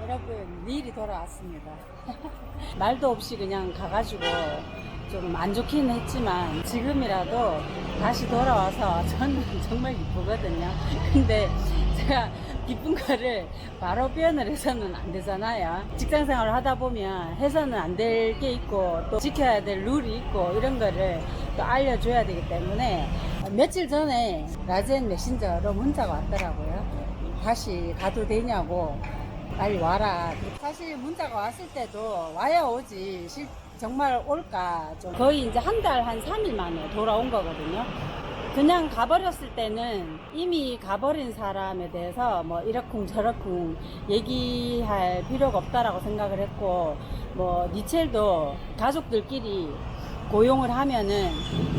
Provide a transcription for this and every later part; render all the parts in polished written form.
여러분, 닐이 돌아왔습니다. 말도 없이 그냥 가가지고 좀 안 좋긴 했지만 지금이라도 다시 돌아와서 저는 정말 기쁘거든요. 근데 제가 기쁜 거를 바로 표현을 해서는 안 되잖아요. 직장 생활을 하다 보면 해서는 안 될 게 있고 또 지켜야 될 룰이 있고 이런 거를 또 알려줘야 되기 때문에 며칠 전에 라젠 메신저로 문자가 왔더라고요. 다시 가도 되냐고, 빨리 와라. 사실 문자가 왔을 때도 와야 오지 정말 올까, 좀 거의 이제 한 달 한 3일 만에 돌아온 거거든요. 그냥 가버렸을 때는 이미 가버린 사람에 대해서 뭐 이러쿵 저러쿵 얘기할 필요가 없다라고 생각을 했고, 뭐 니첼도 가족들끼리 고용을 하면은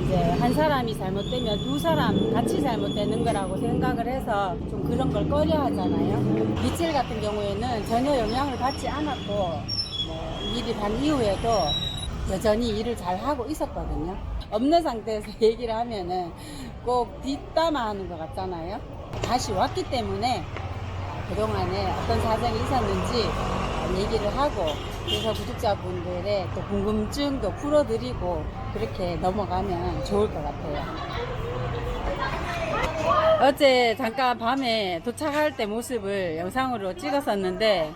이제 한 사람이 잘못되면 두 사람 같이 잘못되는 거라고 생각을 해서 좀 그런 걸 꺼려 하잖아요. 니첼 같은 경우에는 전혀 영향을 받지 않았고, 뭐 일이 반 이후에도 여전히 일을 잘 하고 있었거든요. 없는 상태에서 얘기를 하면은 꼭 뒷담화하는 것 같잖아요. 다시 왔기 때문에 그동안에 어떤 사정이 있었는지 얘기를 하고, 그래서 구독자분들의 또 궁금증도 풀어드리고 그렇게 넘어가면 좋을 것 같아요. 어제 잠깐 밤에 도착할 때 모습을 영상으로 찍었었는데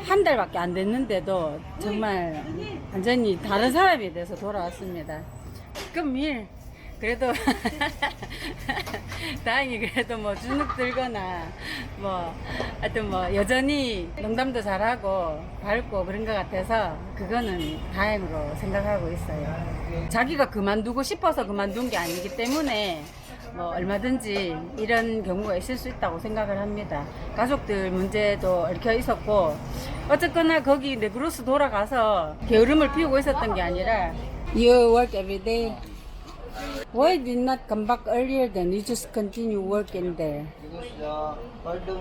한 달밖에 안 됐는데도 정말 완전히 다른 사람이 돼서 돌아왔습니다. 금일 그래도 다행히 그래도 뭐 주눅 들거나 뭐 하여튼 뭐 여전히 농담도 잘하고 밝고 그런 것 같아서 그거는 다행으로 생각하고 있어요. 자기가 그만두고 싶어서 그만둔 게 아니기 때문에 뭐 얼마든지 이런 경우가 있을 수 있다고 생각을 합니다. 가족들 문제도 얽혀 있었고, 어쨌거나 거기 네그로스 돌아가서 게으름을 피우고 있었던 게 아니라 You work every day. Why did not come back earlier then? You just continue working there. Because pardon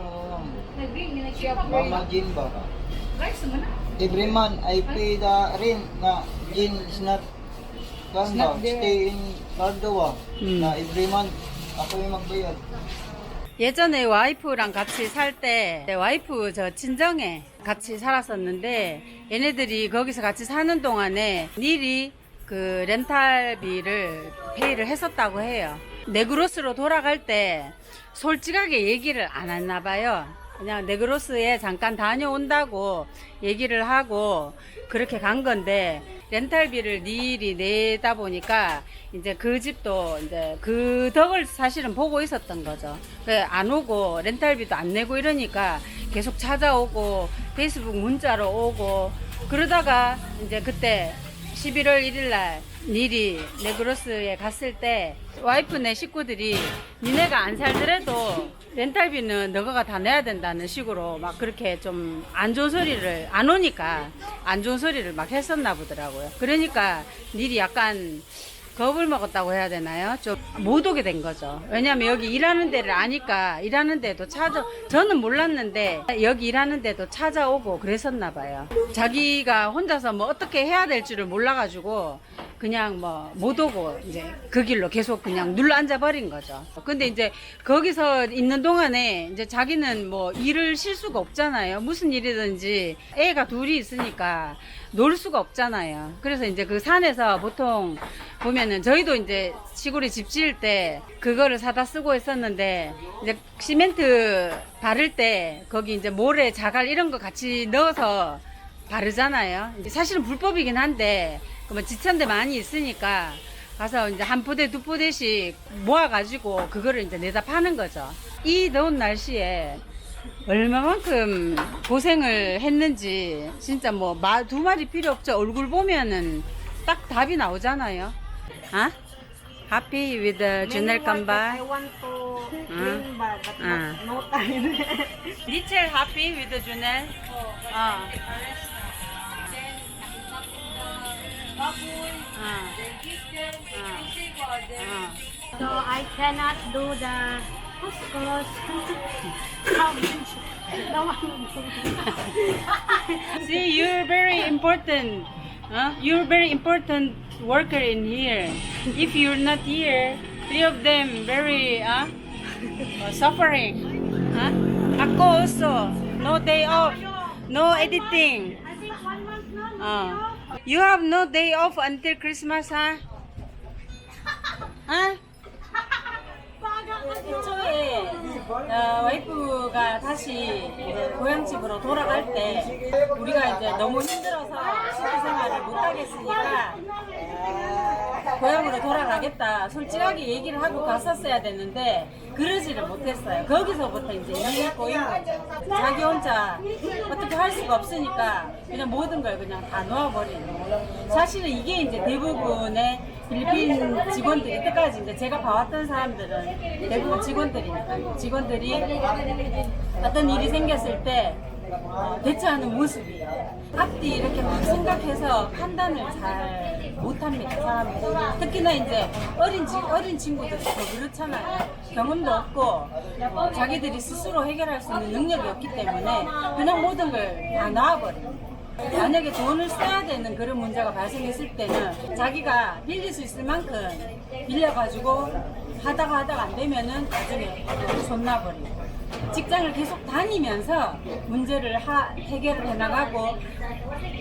Mama Jin ba? Every month I pay the rent na Jin is not stay in Cordova. Na every month ako yung magbayad. 예전에 와이프랑 같이 살 때 와이프 저 친정에 같이 살았었는데, 얘네들이 거기서 같이 사는 동안에 닐이 그 렌탈비를 페이를 했었다고 해요. 네그로스로 돌아갈 때 솔직하게 얘기를 안 했나 봐요. 그냥 네그로스에 잠깐 다녀온다고 얘기를 하고 그렇게 간 건데, 렌탈비를 닐이 내다 보니까 이제 그 집도 이제 그 덕을 사실은 보고 있었던 거죠. 안 오고 렌탈비도 안 내고 이러니까 계속 찾아오고 페이스북 문자로 오고, 그러다가 이제 그때 11월 1일 날 닐이 네그로스에 갔을 때 와이프네 식구들이 니네가 안 살더라도 렌탈비는 너가 다 내야 된다는 식으로 막 그렇게 좀 안 좋은 소리를, 안 오니까 안 좋은 소리를 막 했었나 보더라고요. 그러니까 닐이 약간 겁을 먹었다고 해야 되나요? 좀 못 오게 된 거죠. 왜냐면 여기 일하는 데를 아니까 일하는 데도 저는 몰랐는데 여기 일하는 데도 찾아오고 그랬었나 봐요. 자기가 혼자서 뭐 어떻게 해야 될 줄을 몰라가지고 그냥 뭐 못 오고 이제 그 길로 계속 그냥 눌러 앉아 버린 거죠. 근데 이제 거기서 있는 동안에 이제 자기는 뭐 일을 쉴 수가 없잖아요. 무슨 일이든지 애가 둘이 있으니까 놀 수가 없잖아요. 그래서 이제 그 산에서 보통 보면은 저희도 이제 시골에 집 지을 때 그거를 사다 쓰고 있었는데, 이제 시멘트 바를 때 거기 이제 모래 자갈 이런 거 같이 넣어서 바르잖아요. 이제 사실은 불법이긴 한데 그러면 지천대 많이 있으니까 가서 이제 한 포대 두 포대씩 모아가지고 그거를 이제 내다 파는 거죠. 이 더운 날씨에 얼마만큼 고생을 했는지 진짜 뭐 두 마리 필요 없죠. 얼굴 보면은 딱 답이 나오잖아요. 아? Happy with the Junel Kamba? I want to clean bar, but no time. Little happy with the Junel? So I cannot do the close. See, you're very important. You're very important worker in here. If you're not here, three of them very suffering. Ako also, no day off. No editing. I think 1 month now. You have no day off until Christmas, ha? 아? 애초에 와이프가 다시 이제 고향집으로 돌아갈 때 우리가 이제 너무 힘들어서 시티 생활을 못 하겠으니까 고향으로 돌아가겠다 솔직하게 얘기를 하고 갔었어야 됐는데 그러지를 못했어요. 거기서부터 이제 일이 꼬인 거죠. 자기 혼자 어떻게 할 수가 없으니까 그냥 모든 걸 그냥 다 놓아버리는 거예요. 사실은 이게 이제 대부분의 필리핀 직원들이 이때까지 이제 제가 봐왔던 사람들은 대부분 직원들이니까 직원들이 어떤 일이 생겼을 때 대처하는 모습이 앞뒤 이렇게 막 생각해서 판단을 잘 못합니다 사람들이. 특히나 이제 어린 친구들이 더 그렇잖아요. 경험도 없고 자기들이 스스로 해결할 수 있는 능력이 없기 때문에 그냥 모든 걸 다 놔버려요. 만약에 돈을 써야 되는 그런 문제가 발생했을 때는 자기가 빌릴 수 있을 만큼 빌려가지고 하다가 안 되면은 나중에 손 놔버리고 직장을 계속 다니면서 문제를 해결을 해나가고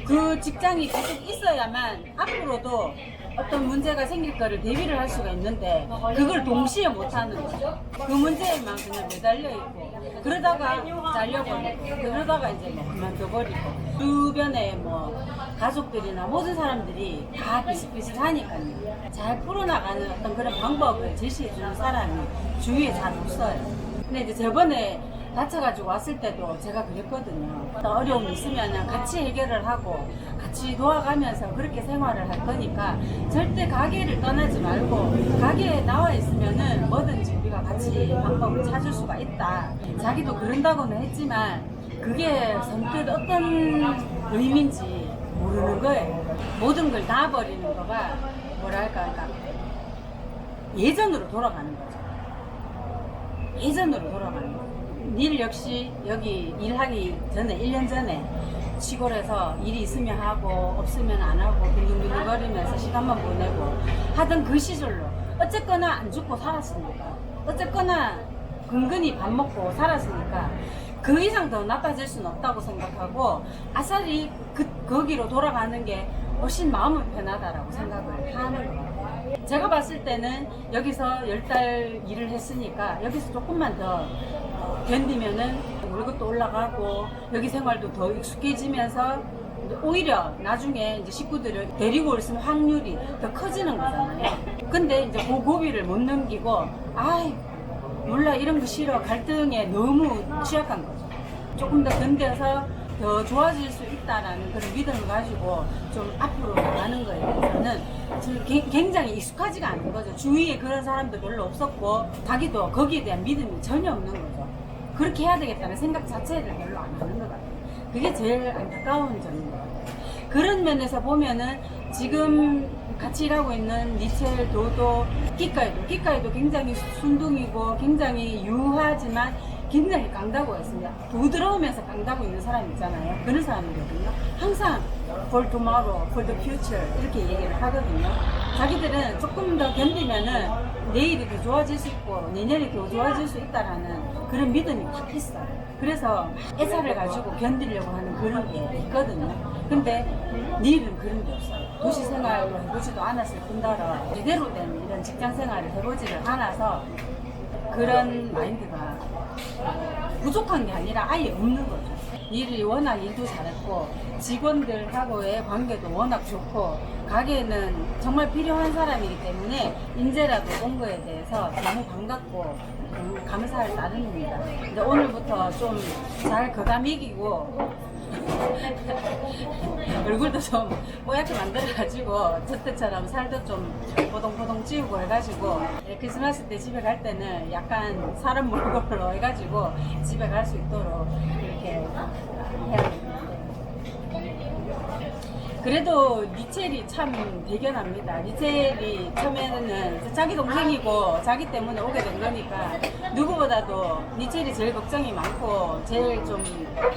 그 직장이 계속 있어야만 앞으로도 어떤 문제가 생길 거를 대비를 할 수가 있는데 그걸 동시에 못하는 거죠. 그 문제에만 그냥 매달려 있고 그러다가 잘려버리고 그러다가 이제 뭐 그만둬버리고 주변에 뭐 가족들이나 모든 사람들이 다 비슷비슷하니까요. 잘 풀어나가는 어떤 그런 방법을 제시해주는 사람이 주위에 잘 없어요. 근데 이제 저번에 다쳐가지고 왔을 때도 제가 그랬거든요. 어떤 어려움이 있으면 같이 해결을 하고 같이 도와가면서 그렇게 생활을 할 거니까 절대 가게를 떠나지 말고 가게에 나와 있으면은 뭐든지 우리가 같이 방법을 찾을 수가 있다. 자기도 그런다고는 했지만 그게 선뜻 어떤 의미인지 모르는 거예요. 모든 걸 놔버리는 거가 뭐랄까 그러니까 예전으로 돌아가는 거죠. 예전으로 돌아가는 거예요. 일 역시 여기 일하기 전에 1년 전에 시골에서 일이 있으면 하고 없으면 안 하고 빈둥빈둥거리면서 시간만 보내고 하던 그 시절로 어쨌거나 안 죽고 살았으니까 어쨌거나 근근히 밥 먹고 살았으니까 그 이상 더 나빠질 수는 없다고 생각하고 아싸리 거기로 돌아가는 게 훨씬 마음은 편하다라고 생각을 하는 것 같아요. 제가 봤을 때는 여기서 10달 일을 했으니까 여기서 조금만 더 견디면은 월급도 올라가고 여기 생활도 더 익숙해지면서 오히려 나중에 이제 식구들을 데리고 올 수 있는 확률이 더 커지는 거잖아요. 근데 이제 그 고비를 못 넘기고 아이 몰라 이런 거 싫어 갈등에 너무 취약한 거죠. 조금 더 견뎌서 더 좋아질 수 있다라는 그런 믿음을 가지고 좀 앞으로 나가는 거에 대해서는 굉장히 익숙하지가 않은 거죠. 주위에 그런 사람도 별로 없었고 자기도 거기에 대한 믿음이 전혀 없는 거죠. 그렇게 해야 되겠다는 생각 자체를 별로 안 하는 것 같아요. 그게 제일 안타까운 점인 것 같아요. 그런 면에서 보면은 지금 같이 일하고 있는 니첼, 도도, 끼까이도 굉장히 순둥이고 굉장히 유하지만 굉장히 강다구가 있습니다. 부드러우면서 강다구 있는 사람 있잖아요. 그런 사람이거든요. 항상 for tomorrow, for the future 이렇게 얘기를 하거든요. 자기들은 조금 더 견디면은 내일이 더 좋아질 수 있고 내년이 더 좋아질 수 있다라는 그런 믿음이 딱 있어요. 그래서 애사를 가지고 견디려고 하는 그런 게 있거든요. 근데 내일은 그런 게 없어요. 도시 생활을 해보지도 않았을 뿐더러 제대로 된 이런 직장 생활을 해보지를 않아서 그런 마인드가 부족한 게 아니라 아예 없는 거죠. 일이 워낙 일도 잘했고 직원들하고의 관계도 워낙 좋고 가게는 정말 필요한 사람이기 때문에 인재라도 온 거에 대해서 너무 반갑고 감사할 따름입니다. 근데 오늘부터 좀 잘 거감 이기고 얼굴도 좀 뽀얗게 만들어가지고 저 때처럼 살도 좀 보동보동 찌우고 해가지고 크리스마스 때 집에 갈 때는 약간 사람 몰골로 해가지고 집에 갈 수 있도록 이렇게 해야 됩니다. 그래도 니첼이 참 대견합니다. 니첼이 처음에는 자기 동생이고 자기 때문에 오게 된 거니까 누구보다도 니첼이 제일 걱정이 많고 제일 좀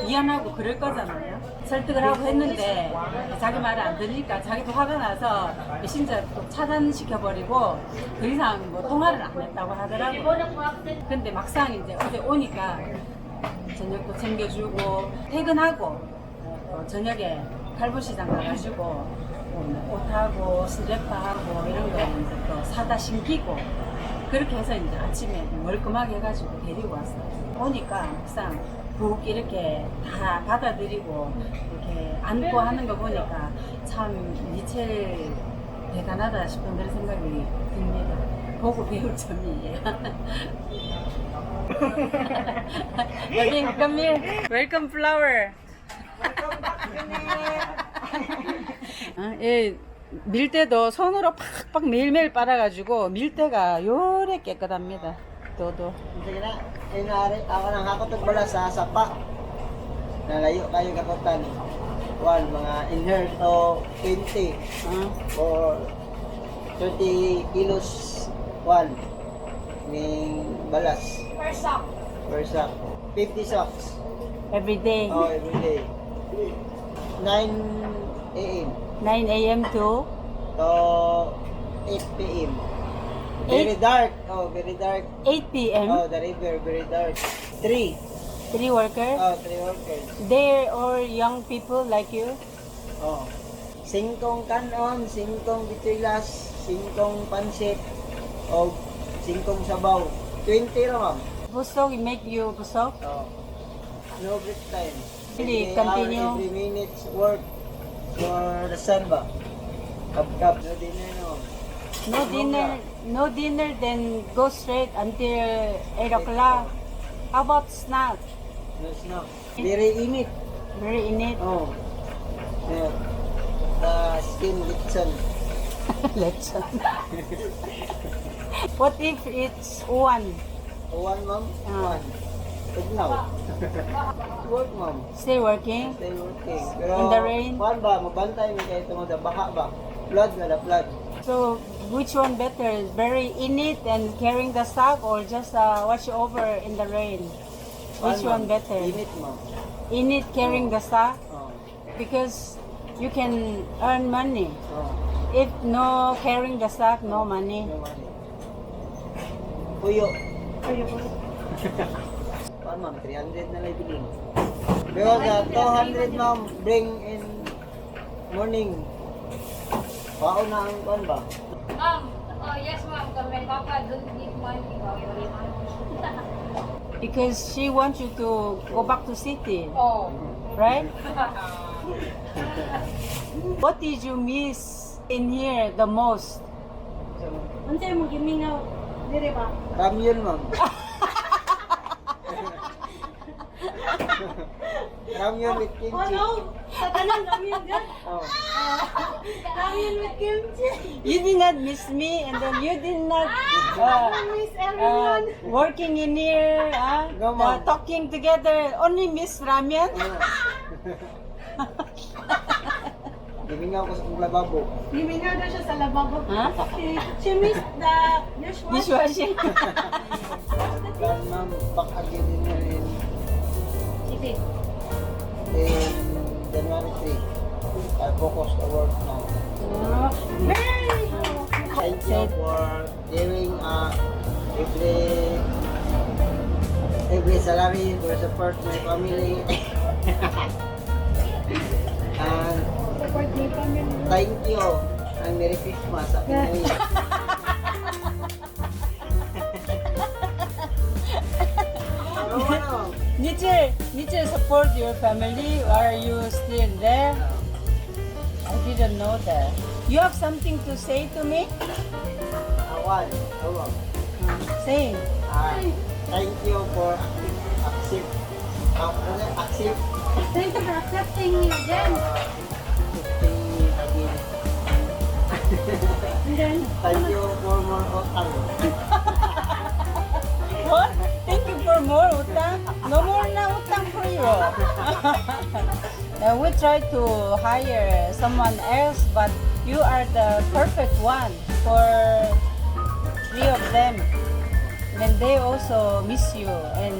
미안하고 그럴 거잖아요. 설득을 하고 했는데 자기 말을 안 들으니까 자기도 화가 나서 메신저 또 차단시켜버리고 그 이상 뭐 통화를 안 했다고 하더라고요. 근데 막상 이제 어제 오니까 저녁도 챙겨주고 퇴근하고 저녁에 탈부시장 가가지고 옷하고 슬리퍼하고 이런 거 이제 또 사다 신기고 그렇게 해서 이제 아침에 멀끔하게 해가지고 데리고 왔어요. 보니까 막상 북 이렇게 다 받아들이고 이렇게 안고 하는 거 보니까 참 미첼 대단하다 싶은 그런 생각이 듭니다. 보고 배울 점이에요. 여기 come here. Welcome flower. 예, 밀대도 손으로 팍팍 매일매일 빨아가지고 밀대가 요래 깨끗합니다. 도도. Sige na, inari, ako nang hakot bala sa sapa. Nalayo kayo kakutan. One, mga in here to 20 or 30 kilos. One, ning balas. Per sock. Per sock. 50 socks. Every day. Oh, every day. 9 a.m. 9 a.m. to to 8 p.m. Very dark. Oh, very dark. 8 p.m. Oh, the river, very dark. 3. 3 workers. Oh, 3 workers. They're all young people like you. Oh. 5 kanon, 5 bichilas, 5 pansit, o 5 sabaw. 20 ra, ma'am. Busog, make you busog. Oh. No break time. Really, Every hour, continue. every minute work for the sun ba? Kap-kap, no dinner, no. No dinner, then go straight until 8 o'clock. How about snack? No snack. Very init. Very in it. Oh. Yeah. The skin Litson. Lechon. What if it's one? One, ma'am? Ah. One. Good now. Work, ma'am. Still working? Stay working. Pero, In the rain? Kuan ba, mabantay mo kayo itong mga baha ba? Flood na the flood. So, which one better? Very in it and carrying the sack or just watch over in the rain? Which Kuan, one ma'am? better? Init, ma'am. In it carrying the sack Oh. because you can earn money. Oh. If no carrying the sack, no money. No money. Puyo. Kuan, ma'am, 300 na lang bilhin. Pero the 200, ma'am, bring in morning. Paon na ang kuan ba? Ma'am, oh yes ma'am, kami papa don't give money. Because she wants you to go back to city, Oh. right? What did you miss in here the most? Unsa mo gimingaw dire ba? Ramyun, ma'am. Ramyun with kimchi. Tatanong ramyun gan. Oh. Ramyun with kimchi. You did not miss me and then you did not miss everyone. Working in here, No, ma'am. talking together, only miss ramyun. Gimingaw ko sa kong lababo. Liminaw daw siya sa lababo. Ha? She missed the dishwasher. Dishwashing. Then, ma'am, back again in here Sige. in January 3. I focus the work now. Very Thank you for giving every salary to support my family. And support me family. thank you and Merry Christmas. Happy New Year. No. Nichel support your family. Are you still there? I didn't know that. You have something to say to me? Awan. Awan. Say. Thank you for accept. Accept. Thank you for accepting me again. Accepting me again. And then, Thank you for more utang. What? Thank you for more utang. No more na utang for you. We try to hire someone else, but you are the perfect one for 3 of them. And they also miss you and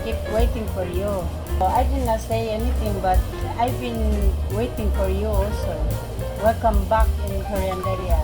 keep waiting for you. I did not say anything, but I've been waiting for you also. Welcome back in Korean area.